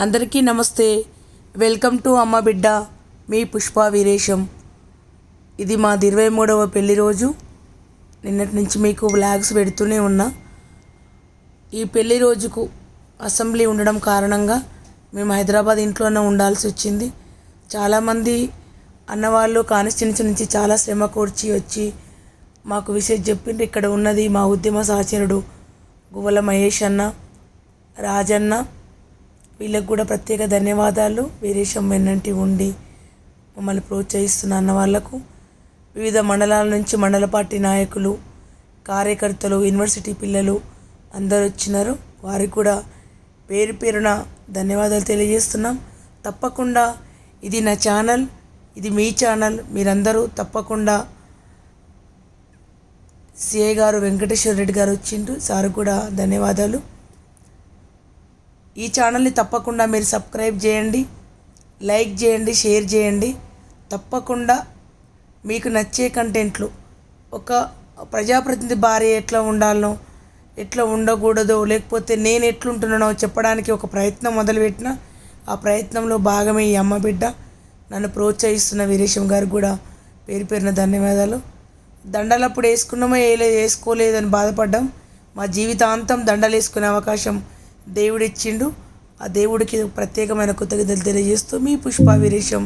అందరికీ నమస్తే. Welcome to అమ్మ బిడ్డ, మీ పుష్ప వీరేశం. ఇది మా 23వ పెళ్లి రోజు. నిన్నటి నుంచి మీకు వ్లాగ్స్ పెడుతూనే ఉన్నా. ఈ పెళ్లి రోజుకు అసెంబ్లీ ఉండడం కారణంగా మేము హైదరాబాద్ ఇంట్లోనే ఉండాల్సి వచ్చింది. చాలామంది అన్నవాళ్ళు కాన్స్టిట్యున్సీ నుంచి చాలా శ్రమ కూర్చి వచ్చి మాకు విషయం చెప్పిండ్రు. ఇక్కడ ఉన్నది మా ఉద్యమ సహచరుడు గువ్వల మహేష్ అన్న, రాజన్న, వీళ్ళకు కూడా ప్రత్యేక ధన్యవాదాలు. వీరేశం వెన్నంటి ఉండి మమ్మల్ని ప్రోత్సహిస్తున్న అన్న వాళ్లకు, వివిధ మండలాల నుంచి మండల పార్టీ నాయకులు, కార్యకర్తలు, యూనివర్సిటీ పిల్లలు అందరూ వచ్చినారు. వారికి కూడా పేరు పేరున ధన్యవాదాలు తెలియజేస్తున్నాం. తప్పకుండా ఇది నా ఛానల్, ఇది మీ ఛానల్. మీరందరూ తప్పకుండా సిఐ గారు వెంకటేశ్వర రెడ్డి గారు వచ్చిండ్రు, సార్ కూడా ధన్యవాదాలు. ఈ ఛానల్ని తప్పకుండా మీరు సబ్స్క్రైబ్ చేయండి, లైక్ చేయండి, షేర్ చేయండి. తప్పకుండా మీకు నచ్చే కంటెంట్లు, ఒక ప్రజాప్రతినిధి భార్య ఎట్లా ఉండాలనో, ఎట్లా ఉండకూడదో, లేకపోతే నేను ఎట్లుంటున్నానో చెప్పడానికి ఒక ప్రయత్నం మొదలుపెట్టిన. ఆ ప్రయత్నంలో భాగమే ఈ అమ్మ బిడ్డ. నన్ను ప్రోత్సహిస్తున్న వీరేశం గారు కూడా పేరు పేరున ధన్యవాదాలు. దండలప్పుడు వేసుకున్నామో వేసుకోలేదని బాధపడ్డాం. మా జీవితాంతం దండలు వేసుకునే అవకాశం దేవుడిచ్చిండు. ఆ దేవుడికి ప్రత్యేకమైన కృతజ్ఞతలు తెలియజేస్తూ మీ పుష్ప వీరేశం.